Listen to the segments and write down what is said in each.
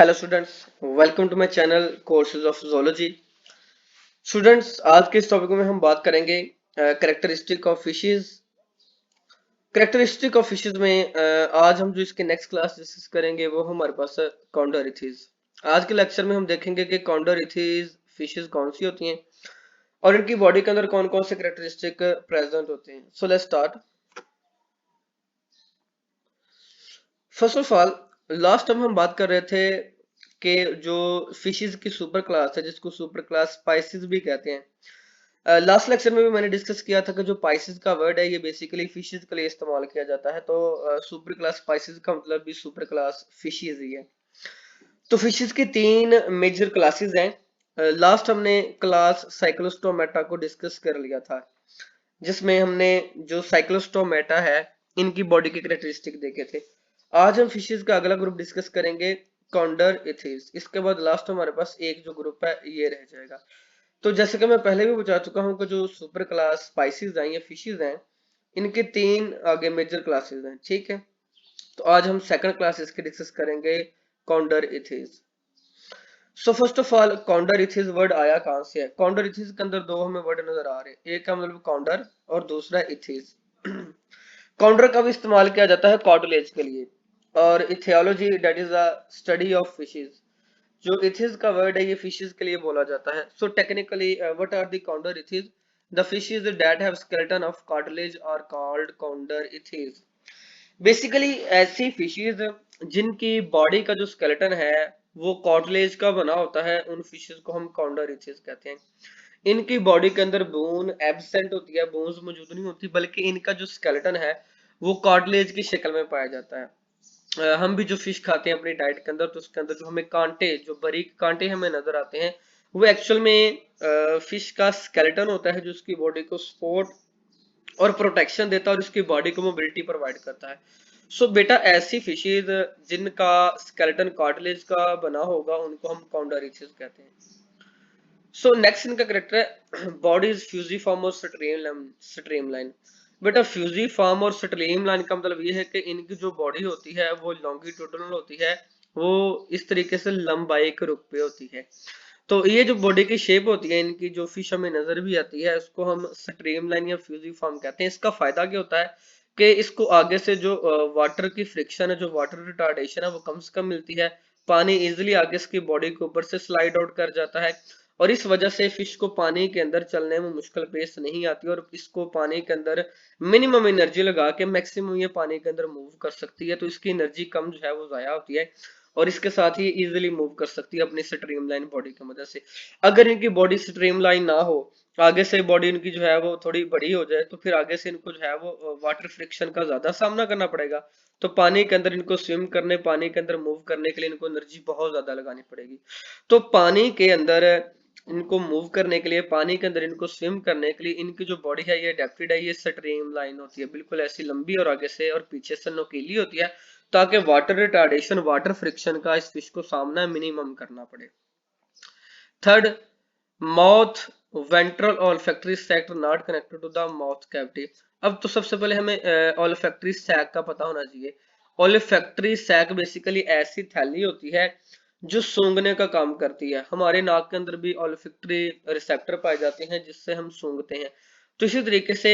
Hello students, welcome to my channel courses of zoology. Students, आज के इस topic में हम बात करेंगे characteristic of fishes. Characteristic of fishes में आज हम जो इसके नेक्स्ट क्लास डिस्कस करेंगे वो हमारे पास है कॉन्डोरिथिस। आज के लेक्चर में हम देखेंगे कि कॉन्डोरिथिस फिशेस कौन सी होती हैं और इनकी बॉडी के अंदर कौन कौन से कैरेक्टरिस्टिक प्रेजेंट होते हैं। So let's start. First of all, last time हम बात कर रहे थे कि जो फिशेस की सुपर क्लास है जिसको सुपर क्लास स्पाइसेस भी कहते हैं। लास्ट लेक्चर में भी मैंने डिस्कस किया था कि जो पाइसेस का वर्ड है ये बेसिकली फिशेस के लिए इस्तेमाल किया जाता है, तो सुपर क्लास स्पाइसेस का मतलब भी सुपर क्लास फिशेस ही है। तो फिशेस की तीन मेजर क्लासेस हैं। लास्ट हमने क्लास साइक्लोस्टोमेटा को डिस्कस कर लिया था, जिसमें हमने जो साइक्लोस्टोमेटा है इनकी बॉडी के कैरेक्टरिस्टिक देखे थे। आज हम फिशेस का अगला ग्रुप डिस्कस करेंगे, कॉन्डर इथिस। इसके बाद लास्ट हमारे पास एक जो ग्रुप है ये रह जाएगा। तो जैसे कि मैं पहले भी बता चुका हूँ कि जो सुपर क्लास स्पाइसेस हैं या फिशेस हैं इनके तीन आगे मेजर क्लासेस हैं, ठीक है। तो आज हम सेकंड क्लास इसके डिस्कस करेंगे, chondrichthyes. So first of all, chondrichthyes word आया कहां से है? कॉन्डर इथिस के अंदर दो हमें वर्ड नजर आ रहे हैं, एक का मतलब कॉन्डर और दूसरा इथिस। कॉन्डर का भी इस्तेमाल किया जाता है कार्टिलेज के लिए, और ichthyology that is the study of fishes. जो इथिस का वर्ड है ये फिशेस के लिए बोला जाता है। So technically what are the chondrichthyes? The fishes that have skeleton of cartilage are called chondrichthyes. Basically ऐसी फिशेज जिनकी बॉडी का जो स्केलेटन है वो कार्टिलेज का बना होता है, उन फिशेज को हम कॉन्डोरिथिस कहते हैं। इनकी बॉडी के अंदर बोन एब्सेंट होती है, बोन्स मौजूद नहीं होती, बल्कि इनका जो स्केलेटन है वो कार्टिलेज की शक्ल में पाया जाता है। हम भी जो फिश खाते हैं अपनी डाइट के अंदर, तो उसके अंदर जो हमें कांटे, जो बारीक कांटे हमें नजर आते हैं, वो एक्चुअल में फिश का स्केलेटन होता है जो उसकी बॉडी को सपोर्ट और प्रोटेक्शन देता है और इसकी बॉडी को मोबिलिटी प्रोवाइड करता है। सो बेटा, ऐसी फिशेज जिनका स्केलेटन कार्टिलेज का बना होगा उनको हम कॉन्डोरिथिस कहते हैं। सो नेक्स्ट इनका करेक्टर है, बॉडी इज फ्यूजिफॉर्म और स्ट्रीमलाइन। बेटा, फ्यूजिफॉर्म और स्ट्रीमलाइन का मतलब ये है कि इनकी जो बॉडी होती है वो लॉन्गिट्यूडनल होती है, वो इस तरीके से लंबाई के रूप पे होती है। तो ये जो बॉडी की शेप होती है इनकी, जो फिश हमें नजर भी आती है, उसको हम स्ट्रीमलाइन या फ्यूजिफॉर्म कहते हैं। इसका फायदा क्या होता है कि इसको आगे से जो वाटर की फ्रिक्शन है, जो वाटर रिटार्डेशन है, वो कम से कम मिलती है। पानी इजिली आगे इसकी बॉडी के ऊपर से स्लाइड आउट कर जाता है, और इस वजह से फिश को पानी के अंदर चलने में मुश्किल पेश नहीं आती, और इसको पानी के अंदर मिनिमम एनर्जी लगा के मैक्सिमम ये पानी के अंदर मूव कर सकती है। तो इसकी एनर्जी कम जो है वो जाया होती है, और इसके साथ ही इजीली मूव कर सकती है अपनी स्ट्रीमलाइन बॉडी की मदद से। अगर इनकी बॉडी स्ट्रीमलाइन ना हो, आगे से बॉडी इनकी जो है वो थोड़ी बड़ी हो जाए, तो फिर आगे से इनको जो है वो वाटर फ्रिक्शन का ज्यादा सामना करना पड़ेगा। तो पानी के अंदर इनको स्विम करने, पानी के अंदर मूव करने के लिए इनको एनर्जी बहुत ज्यादा लगानी पड़ेगी। तो पानी के अंदर इनको मूव करने के लिए, पानी के अंदर इनको स्विम करने के लिए, इनकी जो बॉडी है ये डेप्टिड है, ये स्ट्रीम लाइन होती है, बिल्कुल ऐसी लंबी और आगे से और पीछे से नोकीली होती है, ताकि वाटर रिटार्डेशन, वाटर फ्रिक्शन का इस फिश को सामना मिनिमम करना पड़े। Third, mouth ventral olfactory sac not connected to the mouth cavity. अब तो सबसे पहले हमें ऑल्फैक्टरी सैक का पता होना चाहिए। ऑल्फैक्टरी सैक बेसिकली ऐसी थैली होती है जो सूंघने का काम करती है। हमारे नाक के अंदर भी ऑल्फैक्टरी रिसेप्टर पाए जाते हैं जिससे हम सूंघते हैं। तो इसी तरीके से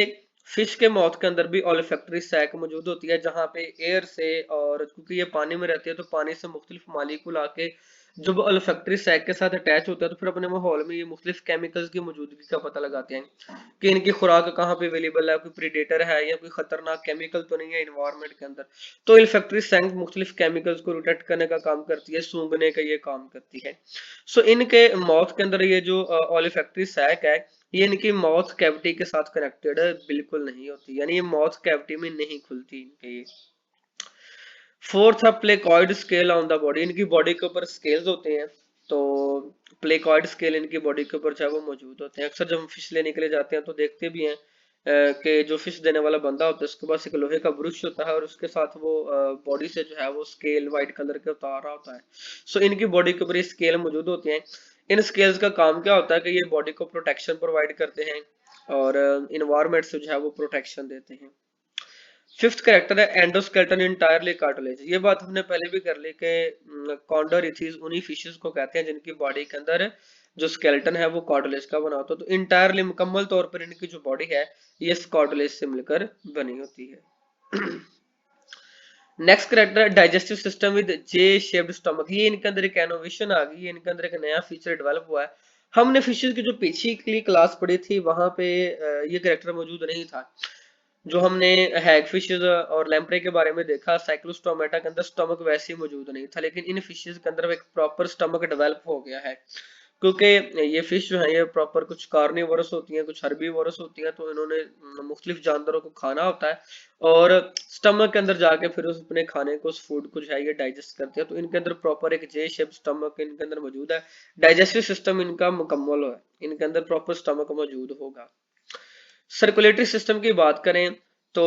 फिश के माउथ के अंदर भी ऑल्फैक्टरी सैक मौजूद होती है, जहां पे एयर से, और क्योंकि ये पानी में रहती है तो पानी से मुख्तलिफ मालिक्यूल आके जब ऑल्फैक्टरी सैक के साथ अटैच होता है, तो फिर अपने माहौल में ये मुख्तलिफ केमिकल्स की मौजूदगी का पता लगाते हैं कि इनकी खुराक कहाँ पे अवेलेबल है, कोई प्रीडेटर है या कोई खतरनाक केमिकल तो नहीं है इन्वायरमेंट के अंदर। तो ऑल्फैक्टरी सैक मुख्तलिफ केमिकल्स को डिटेक्ट करने का काम करती है, सूंघने का ये काम करती है। सो इनके माउथ के अंदर ये जो ऑल्फैक्टरी सैक है, ये इनकी माउथ कैविटी के साथ कनेक्टेड बिल्कुल नहीं होती, यानी ये माउथ कैविटी में नहीं खुलती इनके। ये फोर्थ है placoid scale on the body. इनकी बॉडी के ऊपर स्केल्स होते हैं, तो प्लेकॉइड स्केल इनकी बॉडी के ऊपर जो है वो मौजूद होते हैं। अक्सर जब हम फिश लेने के लिए जाते हैं तो देखते भी हैं कि जो फिश देने वाला बंदा होता है उसके पास एक लोहे का ब्रुश होता है, और उसके साथ वो बॉडी से जो है वो स्केल व्हाइट कलर के उतार रहा होता है। सो इनकी बॉडी के ऊपर ये स्केल मौजूद होते हैं। इन स्केल्स का काम क्या होता है कि ये बॉडी को प्रोटेक्शन प्रोवाइड करते हैं और इन्वायरमेंट से जो है वो प्रोटेक्शन देते हैं। फिफ्थ कैरेक्टर है एंडोस्केलेटन इंटायरली कार्टिलेज। ये बात हमने पहले भी कर ली कि कॉन्डोरिथिस उन्हीं फिशेस को कहते हैं जिनकी बॉडी के अंदर जो स्केलेटन है वो कार्टिलेज का बना होता है। तो इंटायरली मुकम्मल तौर पर इनकी जो बॉडी है ये इस कार्टिलेज से मिलकर बनी होती है। नेक्स्ट करेक्टर है digestive system with J shaped stomach. ये इनके अंदर एक इनोवेशन आ गई है, इनके अंदर एक नया फीचर डेवलप हुआ है। हमने फिशेस की जो पिछली क्लास पढ़ी थी वहां पे ये करेक्टर मौजूद नहीं था। जो हमने हैग फिशेस और लैम्प्रे के बारे में देखा, साइक्लोस्टोमेटा के अंदर स्टमक वैसे ही मौजूद नहीं था, लेकिन इन फिशेस के अंदर एक प्रॉपर स्टमक डेवलप हो गया है। क्योंकि ये फिश जो है ये प्रॉपर कुछ कार्निवोरस होती हैं, कुछ हर्बीवोरस होती हैं, तो इन्होंने मुख्तलिफ जानवरों को खाना होता है और स्टमक के अंदर जाके फिर उस अपने खाने को, उस फूड को जो है ये डाइजेस्ट करते हैं। तो इनके अंदर प्रॉपर एक जे शेप स्टमक इनके अंदर मौजूद है। डाइजेस्टिव सिस्टम इनका मुकम्मल है, इनके अंदर प्रॉपर स्टमक मौजूद होगा। सर्कुलेटरी सिस्टम की बात करें तो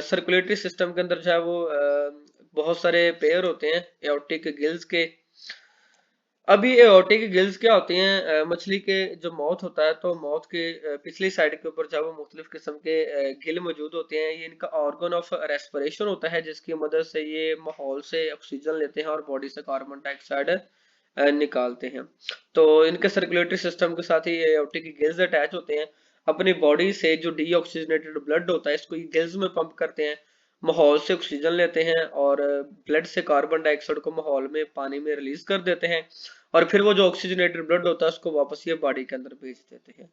सर्कुलेटरी सिस्टम के अंदर जो है वो बहुत सारे पेयर होते हैं एओर्टिक गिल्स के। अभी एओर्टिक गिल्स क्या होती हैं, मछली के जो माउथ होता है तो माउथ के पिछली साइड के ऊपर जो वो मुख्तलिफ किस्म के गिल मौजूद होते हैं। ये इनका ऑर्गन ऑफ रेस्पिरेशन होता है जिसकी मदद से ये माहौल से ऑक्सीजन लेते हैं और बॉडी से कार्बन डाइऑक्साइड निकालते हैं। तो इनके सर्कुलेटरी सिस्टम के साथ ही एओर्टिक गिल्स अटैच होते हैं। अपनी बॉडी से जो डीऑक्सीजनेटेड ब्लड होता है इसको ये गिल्स में पंप करते हैं, माहौल से ऑक्सीजन लेते हैं और ब्लड से कार्बन डाइऑक्साइड को माहौल में पानी में रिलीज कर देते हैं और फिर वो जो ऑक्सीजनेटेड ब्लड होता है उसको वापस ये बॉडी के अंदर भेज देते हैं।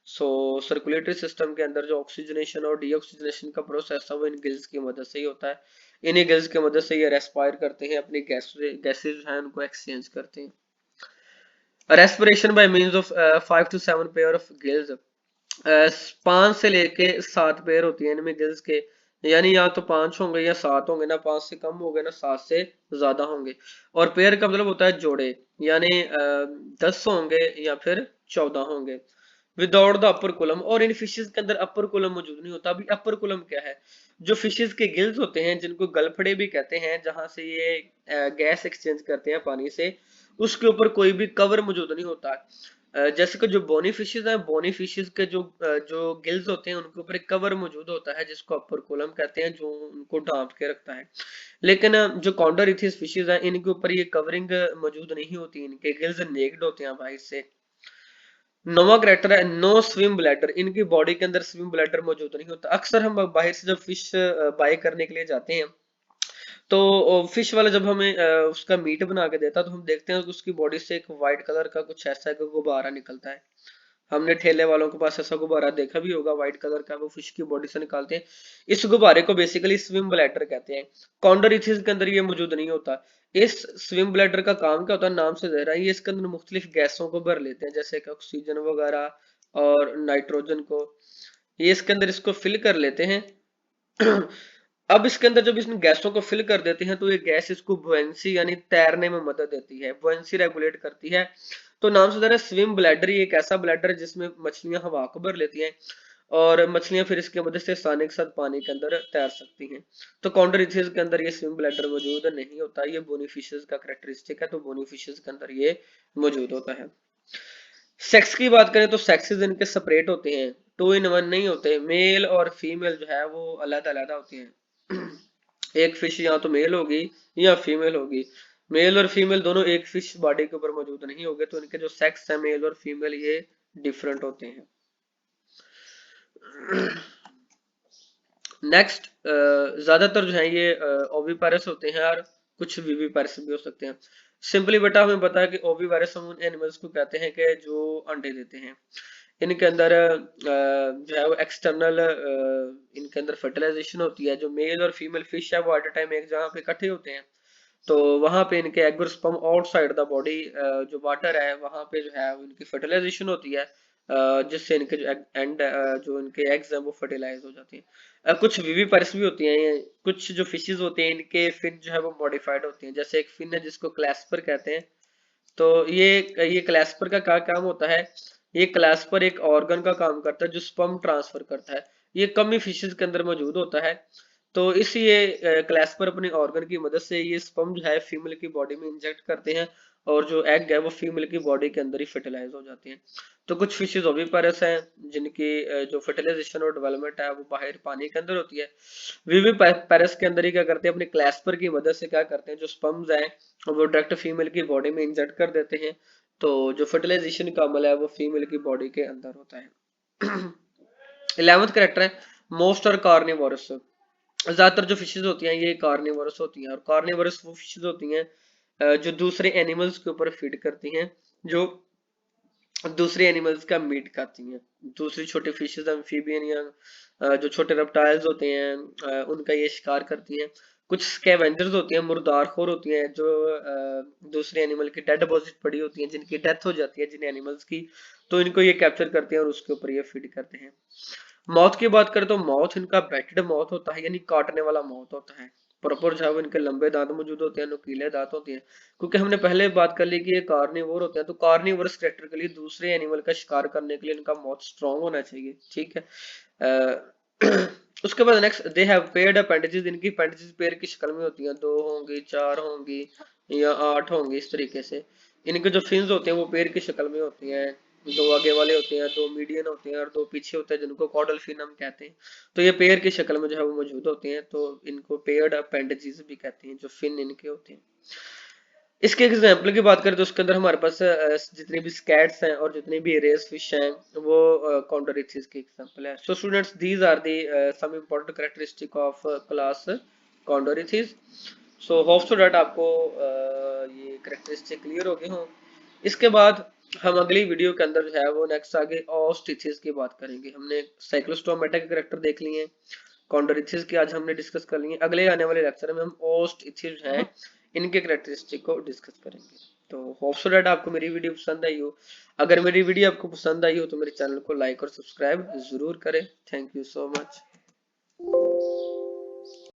सो सर्कुलेटरी सिस्टम के अंदर जो ऑक्सीजनेशन और डीऑक्सीजनेशन का प्रोसेस है वो इन गिल्स की मदद से ही होता है। इन्हीं गिल्स की मदद से ये रेस्पायर करते हैं, अपनी गैसेज हैं उनको एक्सचेंज करते हैं। Respiration by means of 5 to 7 pair of gills. 5 से लेके 7 पेयर होती है इनमें गिल्स के, यानी या तो 5 होंगे या 7 होंगे, ना 5 से कम होंगे ना 7 से ज्यादा होंगे। और पेयर का मतलब होता है जोड़े, यानी 10 होंगे या फिर 14 होंगे। विदाउट द अपर कोलम, और इन फिशेस के अंदर अपर कोलम मौजूद नहीं होता। अभी अपर कोलम क्या है? जो फिशेस के गिल्स होते हैं जिनको गलफड़े भी कहते हैं, जहां से ये गैस एक्सचेंज करते हैं पानी से, उसके ऊपर कोई भी कवर मौजूद नहीं होता। जैसे कि जो बोनी फिशेस हैं, बोनी फिशेस के जो गिल्स होते हैं उनके ऊपर एक कवर मौजूद होता है जिसको अपर कोलम कहते हैं, जो उनको ढांप के रखता है। लेकिन जो कॉन्डोरिथिस फिशेस हैं इनके ऊपर ये कवरिंग मौजूद नहीं होती, इनके गिल्स नेक्ड होते हैं बाहर से। नोवा कैरेक्टर है नो स्विम ब्लैडर। इनकी बॉडी के अंदर स्विम ब्लैडर मौजूद नहीं होता। अक्सर हम बाहर से जब फिश बाय करने के लिए जाते हैं तो फिश वाला जब हमें उसका मीट बना के देता है तो हम देखते हैं कि उसकी बॉडी से एक व्हाइट कलर का कुछ ऐसा एक गुब्बारा निकलता है। हमने ठेले वालों के पास ऐसा गुब्बारा देखा भी होगा, व्हाइट कलर का, वो फिश की बॉडी से निकालते हैं। इस गुब्बारे को बेसिकली स्विम ब्लैडर कहते हैं। कॉन्डोरिथिस के अंदर ये मौजूद नहीं होता। इस स्विम ब्लैडर का काम क्या होता है, नाम से दे रहा है, ये इसके अंदर मुख्तलिफ गैसों को भर लेते हैं जैसे कि ऑक्सीजन वगैरह और नाइट्रोजन को। ये इसके अंदर इसको फिल कर लेते हैं। अब इसके अंदर जब इसमें गैसों को फिल कर देते हैं तो ये गैस इसको बुएंसी यानी तैरने में मदद देती है, बुएंसी रेगुलेट करती है। तो नाम से जरा स्विम ब्लैडर, ये एक ऐसा ब्लैडर है जिसमें मछलियां हवा को भर लेती हैं और मछलियां फिर इसकी मदद से आसानी के साथ पानी के अंदर तैर सकती हैं। तो कॉन्डोरिथिस के अंदर ये स्विम ब्लैडर मौजूद नहीं होता। ये बोनी फिशेस का कैरेक्टरिस्टिक है, तो बोनी फिशेस के अंदर ये मौजूद होता है। सेक्स की बात करें तो सेक्सेस इनके सेपरेट होते हैं, 2 in 1 नहीं होते। मेल और फीमेल जो है वो अलग अलग होते हैं। एक फिश या तो मेल होगी या फीमेल होगी। मेल और फीमेल दोनों एक फिश बॉडी के ऊपर मौजूद नहीं होंगे, तो इनके जो सेक्स है मेल और फीमेल ये डिफरेंट होते हैं। नेक्स्ट ज्यादातर जो है ये ओविपारस होते हैं और कुछ विविपारस भी हो सकते हैं। सिंपली बेटा हमें पता है कि ओविपारस हम उन एनिमल्स को कहते हैं कि जो अंडे देते हैं। इनके अंदर जो है वो एक्सटर्नल इनके अंदर फर्टिलाइजेशन होती है। जो मेल और फीमेल फिश है वो एट अ टाइम एक जगह पे इकट्ठे होते हैं, तो वहां पे इनके एग और स्पर्म आउटसाइड द बॉडी जो वाटर है वहां पे जो है इनकी फर्टिलाइजेशन होती है, जिससे इनके जो एंड जो इनके एग्स हैं वो फर्टिलाइज हो जाते हैं। कुछ विविपारस भी होती हैं। कुछ जो फिशेस होते हैं इनके फिन जो है वो मॉडिफाइड होती हैं। जैसे एक फिन है जिसको क्लैस्पर कहते हैं। तो ये क्लैस्पर का क्या काम होता है? ये क्लैस्पर एक ऑर्गन का काम करता है जो स्पर्म ट्रांसफर करता है। ये कम ही फिशेस के अंदर मौजूद होता है। तो इस ये क्लैस्पर अपने ऑर्गन की मदद से ये स्पर्म जो है फीमेल की बॉडी में इंजेक्ट करते हैं और जो एग है वो फीमेल की बॉडी के अंदर ही फर्टिलाइज हो जाती हैं। तो कुछ फिशेज ओविपारस हैं जिनकी जो फर्टिलाइजेशन और डेवलपमेंट है वो बाहर पानी के अंदर होती है। विविपारस के अंदर ही क्या करते हैं, अपने क्लैस्पर की मदद से क्या करते हैं, जो स्पर्म्स हैं वो डायरेक्ट फीमेल की बॉडी में इंजर्ट कर देते हैं। तो जो फर्टिलाइजेशन का अमल है वो फीमेल की बॉडी के अंदर होता है। 11th करेक्टर है मोस्ट और कार्निवोरस। ज्यादातर जो फिशेज होती हैं ये कार्निवोरस होती हैं, और कार्निवोरस वो फिशेज होती हैं जो दूसरे एनिमल्स के ऊपर फीड करती हैं, जो दूसरे एनिमल्स का मीट खाती हैं। दूसरी छोटी फिशेज एम्फीबियन या जो छोटे रेप्टाइल्स होते हैं उनका ये शिकार करती हैं। कुछ स्कैवेंजर्स होती हैं, मुर्दारखोर होती हैं, जो दूसरे एनिमल की डेड बॉडीज पड़ी होती हैं, जिनकी डेथ हो जाती है जिन एनिमल्स की, तो इनको ये कैप्चर करते हैं और उसके ऊपर ये फीड करते हैं। मौत की बात करें तो मौत इनका बैटेड मौत होता है, यानी काटने वाला मौत होता है। प्रॉपर जो है वो इनके लंबे दांत मौजूद होते हैं, नुकीले दांत होते हैं। क्योंकि हमने पहले बात कर ली कि ये कार्निवोर होते हैं, तो कार्निवोरस कैरेक्टर के लिए दूसरे एनिमल का शिकार करने के लिए इनका मौत स्ट्रांग होना चाहिए, ठीक है। उसके बाद next they have paired appendages. इनकी अपेंडिजेस पेयर की शक्ल में होती हैं, 2 होंगी, 4 होंगी या 8 होंगी, इस तरीके से। इनके जो फिन्स होते हैं वो पेयर की शक्ल में होती हैं, 2 आगे वाले होते हैं, 2 मीडियन होते हैं और 2 पीछे होते हैं, जिनको कॉडल फिन हम कहते हैं। तो ये पेयर की शक्ल में जो है वो मौजूद होते हैं, तो इनको पेयर्ड अपेंडिजेस भी कहते हैं, जो फिन इनके होते हैं। इसके एग्जाम्पल की बात करें तो उसके अंदर हमारे पास जितने भी स्कैट्स हैं और जितने भी रेस फिश हैं वो कॉन्डोरिथिस की एग्जाम्पल है। So students these are the some important characteristic of class chondrichthyes. So hope so that आपको ये कैरेक्टरिस्टिक क्लियर हो गए हों। इसके बाद हम अगली वीडियो के अंदर जो है वो नेक्स्ट आगे ओस्टिथिस की बात करेंगे। हमने साइक्लोस्टोमेटा के कैरेक्टर देख लिए हैं, कॉन्डोरिथिस की आज हमने डिस्कस कर लिए। अगले आने वाले लेक्चर में हम ओस्टिथिस हैं इनके कैरेक्टरिस्टिक को डिस्कस करेंगे। तो होप सो दैट आपको मेरी वीडियो पसंद आई हो। अगर मेरी वीडियो आपको पसंद आई हो तो मेरे चैनल को लाइक और सब्सक्राइब जरूर करें। Thank you so much.